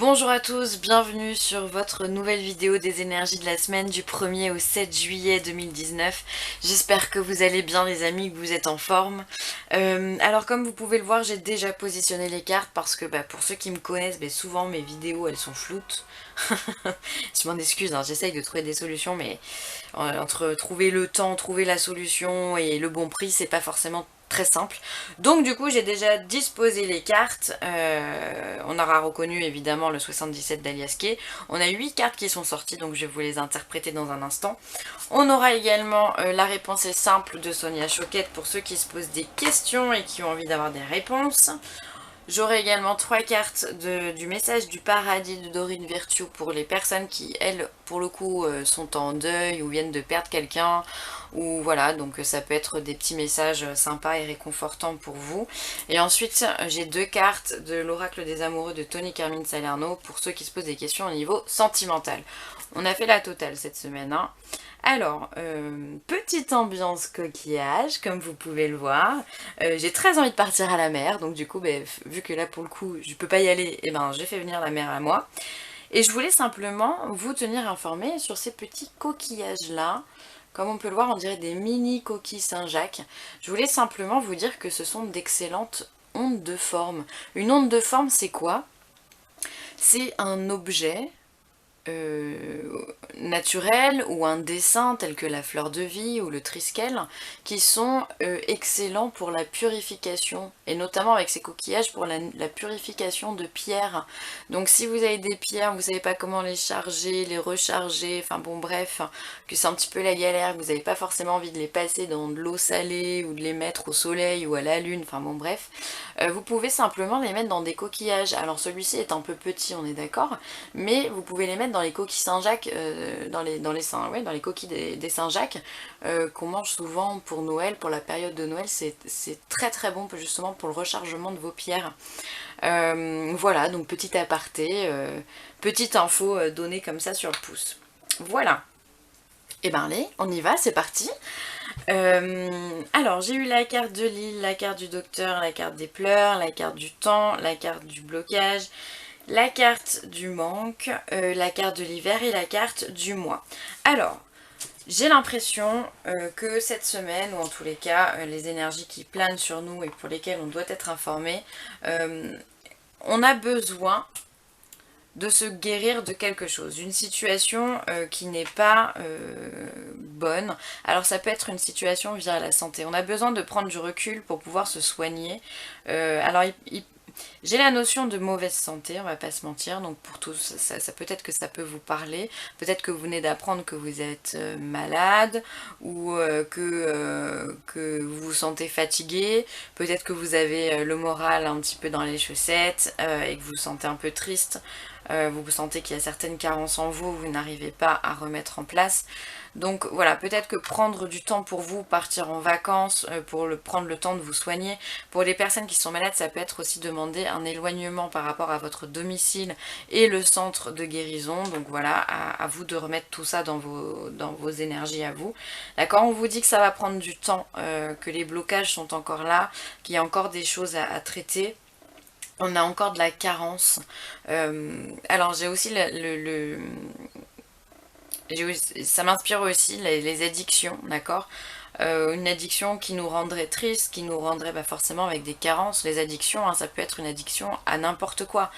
Bonjour à tous, bienvenue sur votre nouvelle vidéo des énergies de la semaine du 1er au 7 juillet 2019. J'espère que vous allez bien les amis, que vous êtes en forme. Alors comme vous pouvez le voir, j'ai déjà positionné les cartes parce que pour ceux qui me connaissent, souvent mes vidéos elles sont floutes. Je m'en excuse, hein, j'essaye de trouver des solutions mais entre trouver le temps, trouver la solution et le bon prix, c'est pas forcément très simple. Donc du coup j'ai déjà disposé les cartes. On aura reconnu évidemment le 77 d'Alias Kay. On a 8 cartes qui sont sorties, donc je vais vous les interpréter dans un instant. On aura également la réponse est simple de Sonia Choquette pour ceux qui se posent des questions et qui ont envie d'avoir des réponses. J'aurai également 3 cartes du message du paradis de Dorine Virtue pour les personnes qui, elles, pour le coup, sont en deuil ou viennent de perdre quelqu'un. Ou voilà, donc ça peut être des petits messages sympas et réconfortants pour vous. Et ensuite, j'ai 2 cartes de l'oracle des amoureux de Tony Carmine Salerno pour ceux qui se posent des questions au niveau sentimental. On a fait la totale cette semaine, hein. Alors, petite ambiance coquillage, comme vous pouvez le voir. J'ai très envie de partir à la mer, donc du coup, vu que là pour le coup, je peux pas y aller, et j'ai fait venir la mer à moi. Et je voulais simplement vous tenir informé sur ces petits coquillages-là. Comme on peut le voir, on dirait des mini coquilles Saint-Jacques. Je voulais simplement vous dire que ce sont d'excellentes ondes de forme. Une onde de forme, c'est quoi? C'est un objet naturel ou un dessin tel que la fleur de vie ou le triskel qui sont excellents pour la purification et notamment avec ces coquillages pour la purification de pierres. Donc si vous avez des pierres, vous savez pas comment les charger, les recharger, enfin bon bref, que c'est un petit peu la galère, que vous n'avez pas forcément envie de les passer dans de l'eau salée ou de les mettre au soleil ou à la lune, enfin bon bref, vous pouvez simplement les mettre dans des coquillages. Alors celui-ci est un peu petit, on est d'accord, mais vous pouvez les mettre dans les coquilles Saint-Jacques, dans les coquilles des Saint-Jacques, qu'on mange souvent pour Noël, pour la période de Noël. C'est très très bon justement pour le rechargement de vos pierres. Voilà, donc petit aparté, petite info donnée comme ça sur le pouce. Voilà. Et allez, on y va, c'est parti. Alors j'ai eu la carte de l'île, la carte du docteur, la carte des pleurs, la carte du temps, la carte du blocage, la carte du manque, la carte de l'hiver et la carte du mois. Alors, j'ai l'impression que cette semaine, ou en tous les cas, les énergies qui planent sur nous et pour lesquelles on doit être informé, on a besoin de se guérir de quelque chose, d'une situation qui n'est pas bonne. Alors ça peut être une situation via la santé. On a besoin de prendre du recul pour pouvoir se soigner. Alors j'ai la notion de mauvaise santé, on va pas se mentir, donc pour tous, ça peut-être que ça peut vous parler, peut-être que vous venez d'apprendre que vous êtes malade, ou que vous vous sentez fatigué, peut-être que vous avez le moral un petit peu dans les chaussettes, et que vous vous sentez un peu triste, vous sentez qu'il y a certaines carences en vous, vous n'arrivez pas à remettre en place. Donc voilà, peut-être que prendre du temps pour vous, partir en vacances, prendre le temps de vous soigner. Pour les personnes qui sont malades, ça peut être aussi demander un éloignement par rapport à votre domicile et le centre de guérison. Donc voilà, à vous de remettre tout ça dans vos énergies à vous. D'accord, on vous dit que ça va prendre du temps, que les blocages sont encore là, qu'il y a encore des choses à traiter. On a encore de la carence. Alors j'ai aussi ça m'inspire aussi les addictions, d'accord. Une addiction qui nous rendrait triste, qui nous rendrait forcément avec des carences. Les addictions, hein, ça peut être une addiction à n'importe quoi.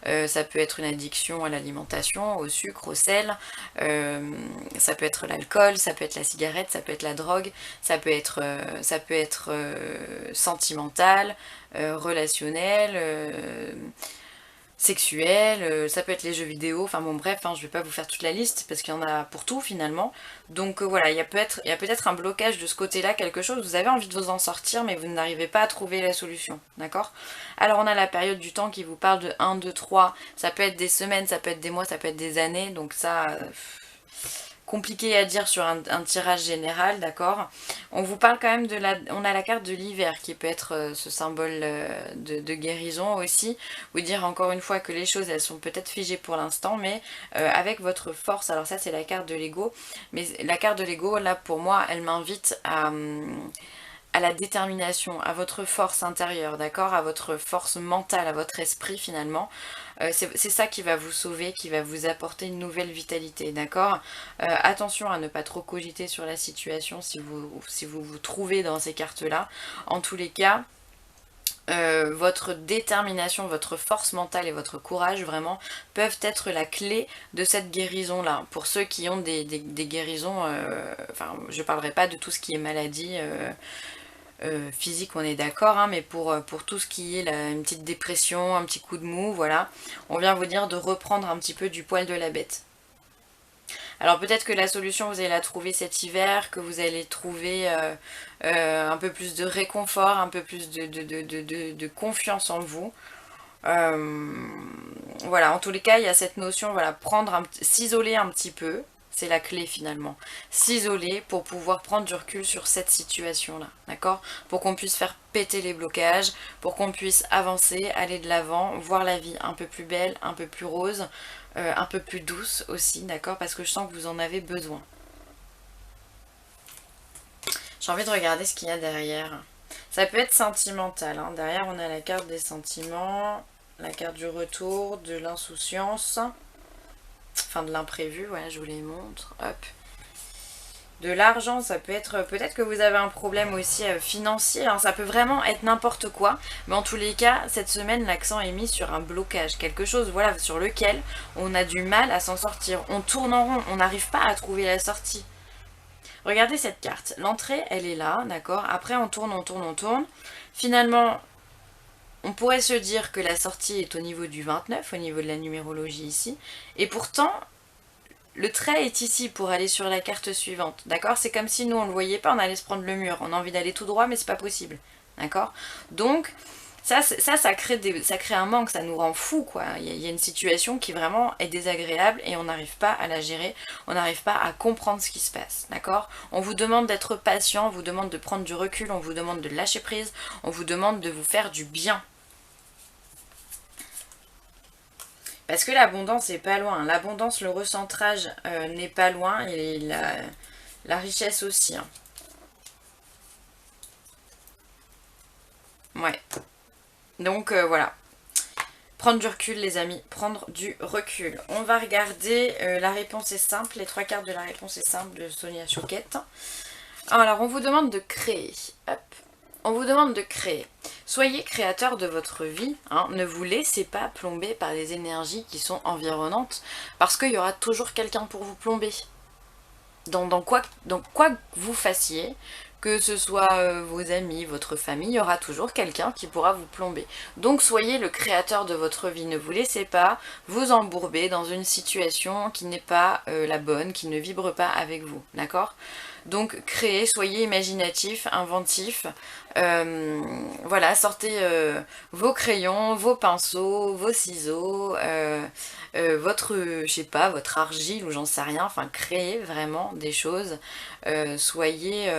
Ça peut être une addiction à l'alimentation, au sucre, au sel. Ça peut être l'alcool, ça peut être la cigarette, ça peut être la drogue, ça peut être sentimental, relationnel, sexuel, ça peut être les jeux vidéo, enfin bon bref, hein, je vais pas vous faire toute la liste parce qu'il y en a pour tout finalement. Donc voilà, il y a peut-être un blocage de ce côté-là, quelque chose, vous avez envie de vous en sortir mais vous n'arrivez pas à trouver la solution, d'accord? Alors on a la période du temps qui vous parle de 1, 2, 3, ça peut être des semaines, ça peut être des mois, ça peut être des années, donc ça... compliqué à dire sur un tirage général, d'accord. On vous parle quand même on a la carte de l'hiver qui peut être ce symbole de guérison aussi. Vous dire encore une fois que les choses elles sont peut-être figées pour l'instant, mais avec votre force, alors ça c'est la carte de l'ego, mais la carte de l'ego là pour moi elle m'invite à la détermination, à votre force intérieure, d'accord, à votre force mentale, à votre esprit finalement. C'est ça qui va vous sauver, qui va vous apporter une nouvelle vitalité, d'accord. Attention à ne pas trop cogiter sur la situation si vous trouvez dans ces cartes-là. En tous les cas, votre détermination, votre force mentale et votre courage vraiment peuvent être la clé de cette guérison là. Pour ceux qui ont des guérisons, enfin je parlerai pas de tout ce qui est maladie physique, on est d'accord, hein, mais pour tout ce qui est une petite dépression, un petit coup de mou, voilà, on vient vous dire de reprendre un petit peu du poil de la bête. Alors peut-être que la solution vous allez la trouver cet hiver, que vous allez trouver un peu plus de réconfort, un peu plus de confiance en vous. Voilà, en tous les cas il y a cette notion, voilà, s'isoler un petit peu, c'est la clé finalement. S'isoler pour pouvoir prendre du recul sur cette situation là, d'accord? Pour qu'on puisse faire péter les blocages, pour qu'on puisse avancer, aller de l'avant, voir la vie un peu plus belle, un peu plus rose, un peu plus douce aussi, d'accord? Parce que je sens que vous en avez besoin. J'ai envie de regarder ce qu'il y a derrière. Ça peut être sentimental, hein. Derrière on a la carte des sentiments, la carte du retour, de l'insouciance, enfin de l'imprévu, ouais, je vous les montre, hop. De l'argent, ça peut être, peut-être que vous avez un problème aussi financier, hein, ça peut vraiment être n'importe quoi, mais en tous les cas, cette semaine, l'accent est mis sur un blocage, quelque chose, voilà, sur lequel on a du mal à s'en sortir. On tourne en rond, on n'arrive pas à trouver la sortie. Regardez cette carte, l'entrée, elle est là, d'accord, après on tourne, on tourne, on tourne. Finalement, on pourrait se dire que la sortie est au niveau du 29, au niveau de la numérologie ici, et pourtant, le trait est ici pour aller sur la carte suivante, d'accord? C'est comme si nous on ne le voyait pas, on allait se prendre le mur, on a envie d'aller tout droit mais c'est pas possible, d'accord? Donc ça crée un manque, ça nous rend fou quoi. Il y a une situation qui vraiment est désagréable et on n'arrive pas à la gérer, on n'arrive pas à comprendre ce qui se passe, d'accord? On vous demande d'être patient, on vous demande de prendre du recul, on vous demande de lâcher prise, on vous demande de vous faire du bien. Parce que l'abondance n'est pas loin. L'abondance, le recentrage n'est pas loin. Et la richesse aussi. Hein. Ouais. Donc voilà. Prendre du recul les amis. Prendre du recul. On va regarder. La réponse est simple. Les 3 cartes de la réponse est simple de Sonia Choquette. Alors on vous demande de créer. Hop. On vous demande de créer. Soyez créateur de votre vie, hein. Ne vous laissez pas plomber par les énergies qui sont environnantes, parce qu'il y aura toujours quelqu'un pour vous plomber. Dans quoi que vous fassiez, que ce soit vos amis, votre famille, il y aura toujours quelqu'un qui pourra vous plomber. Donc soyez le créateur de votre vie, ne vous laissez pas vous embourber dans une situation qui n'est pas la bonne, qui ne vibre pas avec vous, d'accord ? Donc créez, soyez imaginatif, inventif, voilà, sortez vos crayons, vos pinceaux, vos ciseaux, votre, je sais pas, votre argile ou j'en sais rien, enfin créez vraiment des choses, soyez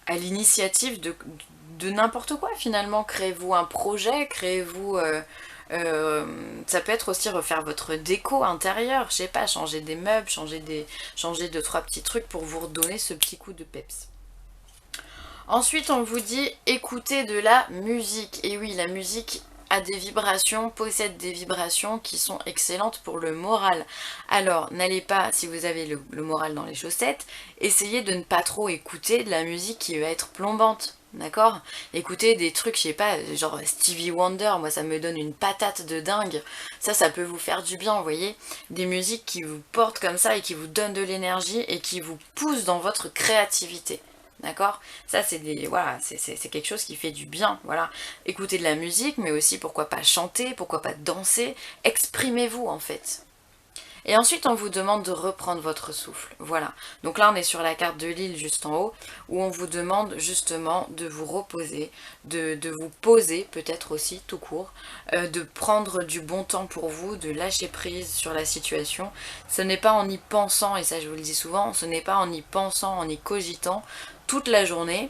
à l'initiative de n'importe quoi finalement, créez-vous un projet, créez-vous... ça peut être aussi refaire votre déco intérieure, je sais pas, changer des meubles, changer 2-3 petits trucs pour vous redonner ce petit coup de peps. Ensuite on vous dit écoutez de la musique, et oui la musique a des vibrations, possède des vibrations qui sont excellentes pour le moral. Alors n'allez pas, si vous avez le moral dans les chaussettes, essayez de ne pas trop écouter de la musique qui va être plombante. D'accord? Écoutez des trucs, je sais pas, genre Stevie Wonder, moi ça me donne une patate de dingue. Ça peut vous faire du bien, vous voyez? Des musiques qui vous portent comme ça et qui vous donnent de l'énergie et qui vous poussent dans votre créativité. D'accord? Ça c'est voilà, c'est quelque chose qui fait du bien, voilà. Écoutez de la musique, mais aussi pourquoi pas chanter, pourquoi pas danser, exprimez-vous en fait. Et ensuite on vous demande de reprendre votre souffle, voilà. Donc là on est sur la carte de l'île juste en haut, où on vous demande justement de vous reposer, de vous poser peut-être aussi tout court, de prendre du bon temps pour vous, de lâcher prise sur la situation. Ce n'est pas en y pensant, et ça je vous le dis souvent, ce n'est pas en y pensant, en y cogitant toute la journée,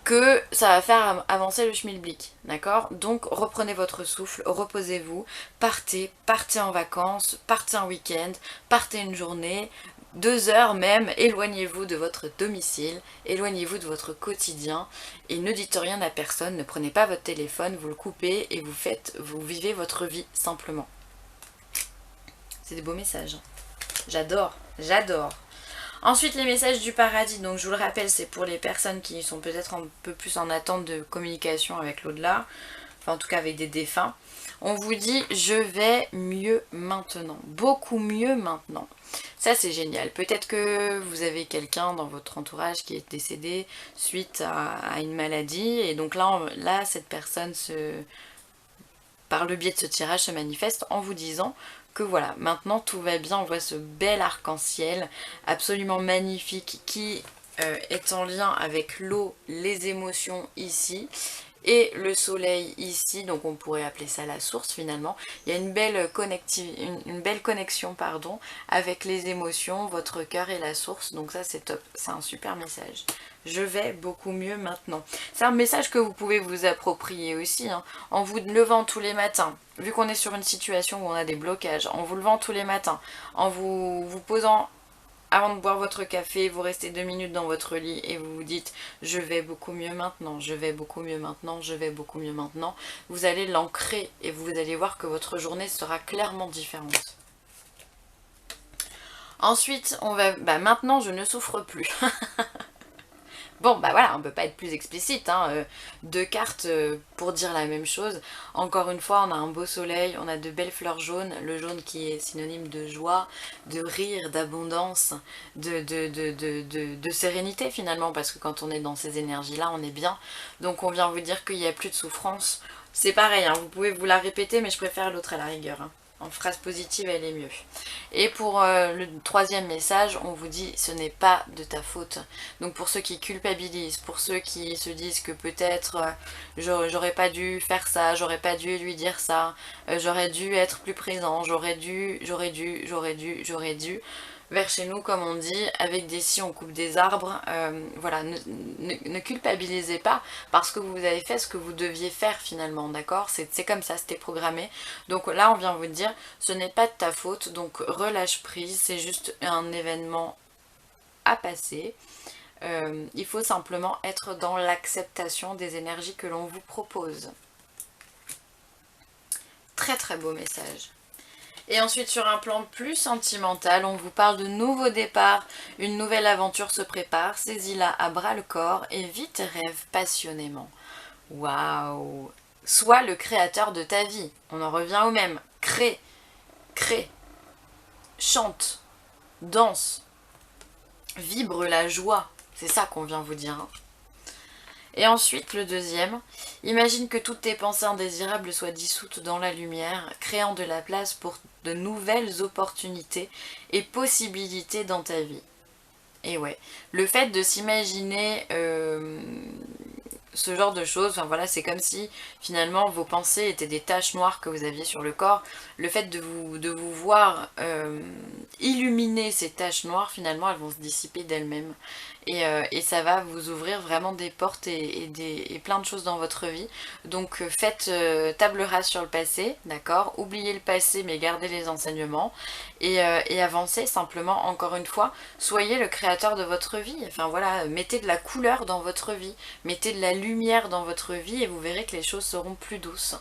que ça va faire avancer le schmilblick, d'accord? Donc reprenez votre souffle, reposez-vous, partez en vacances, partez un week-end, partez une journée, 2 heures même, éloignez-vous de votre domicile, éloignez-vous de votre quotidien et ne dites rien à personne, ne prenez pas votre téléphone, vous le coupez et vous vivez votre vie simplement. C'est des beaux messages. J'adore, j'adore. Ensuite, les messages du paradis, donc je vous le rappelle, c'est pour les personnes qui sont peut-être un peu plus en attente de communication avec l'au-delà, enfin en tout cas avec des défunts. On vous dit « je vais mieux maintenant », beaucoup mieux maintenant. Ça c'est génial. Peut-être que vous avez quelqu'un dans votre entourage qui est décédé suite à une maladie, et donc là cette personne par le biais de ce tirage se manifeste en vous disant que voilà, maintenant tout va bien, on voit ce bel arc-en-ciel absolument magnifique qui est en lien avec l'eau, les émotions ici, et le soleil ici, donc on pourrait appeler ça la source finalement. Il y a une belle connexion pardon, avec les émotions, votre cœur et la source, donc ça c'est top, c'est un super message. Je vais beaucoup mieux maintenant. C'est un message que vous pouvez vous approprier aussi, hein, en vous levant tous les matins, vu qu'on est sur une situation où on a des blocages, en vous levant tous les matins, en vous posant avant de boire votre café, vous restez 2 minutes dans votre lit et vous vous dites « je vais beaucoup mieux maintenant, je vais beaucoup mieux maintenant, je vais beaucoup mieux maintenant », vous allez l'ancrer et vous allez voir que votre journée sera clairement différente. Ensuite, maintenant je ne souffre plus. Bon, bah voilà, on ne peut pas être plus explicite, hein. 2 cartes pour dire la même chose. Encore une fois, on a un beau soleil, on a de belles fleurs jaunes, le jaune qui est synonyme de joie, de rire, d'abondance, de sérénité finalement, parce que quand on est dans ces énergies-là, on est bien. Donc on vient vous dire qu'il n'y a plus de souffrance. C'est pareil, hein, vous pouvez vous la répéter, mais je préfère l'autre à la rigueur, hein. En phrase positive, elle est mieux. Et pour le 3e message, on vous dit ce n'est pas de ta faute. Donc pour ceux qui culpabilisent, pour ceux qui se disent que peut-être j'aurais pas dû faire ça, j'aurais pas dû lui dire ça, j'aurais dû être plus présent, j'aurais dû. Vers chez nous, comme on dit, avec des scies on coupe des arbres, voilà, ne culpabilisez pas parce que vous avez fait ce que vous deviez faire finalement, d'accord? C'est comme ça, c'était programmé. Donc là, on vient vous dire, ce n'est pas de ta faute, donc relâche prise, c'est juste un événement à passer. Il faut simplement être dans l'acceptation des énergies que l'on vous propose. Très très beau message. Et ensuite sur un plan plus sentimental, on vous parle de nouveaux départs, une nouvelle aventure se prépare, saisis-la à bras le corps et vis tes rêves passionnément. Waouh! Sois le créateur de ta vie, on en revient au même, crée, chante, danse, vibre la joie, c'est ça qu'on vient vous dire, hein. Et ensuite, le 2e, imagine que toutes tes pensées indésirables soient dissoutes dans la lumière, créant de la place pour de nouvelles opportunités et possibilités dans ta vie. Et ouais, le fait de s'imaginer ce genre de choses, enfin voilà, c'est comme si finalement vos pensées étaient des taches noires que vous aviez sur le corps. Le fait de vous voir illuminer ces taches noires, finalement elles vont se dissiper d'elles-mêmes. Et ça va vous ouvrir vraiment des portes et plein de choses dans votre vie. Donc faites table rase sur le passé, d'accord? Oubliez le passé mais gardez les enseignements. Et avancez simplement, encore une fois, soyez le créateur de votre vie. Enfin voilà, mettez de la couleur dans votre vie, mettez de la lumière dans votre vie et vous verrez que les choses seront plus douces.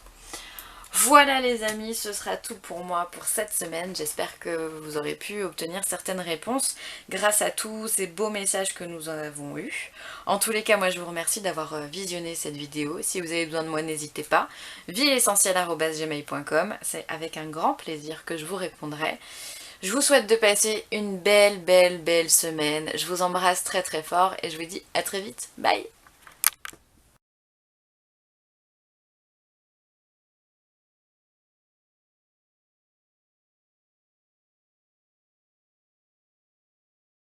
Voilà les amis, ce sera tout pour moi pour cette semaine. J'espère que vous aurez pu obtenir certaines réponses grâce à tous ces beaux messages que nous avons eus. En tous les cas, moi je vous remercie d'avoir visionné cette vidéo. Si vous avez besoin de moi, n'hésitez pas. vielessentielle@gmail.com, c'est avec un grand plaisir que je vous répondrai. Je vous souhaite de passer une belle semaine. Je vous embrasse très très fort et je vous dis à très vite. Bye!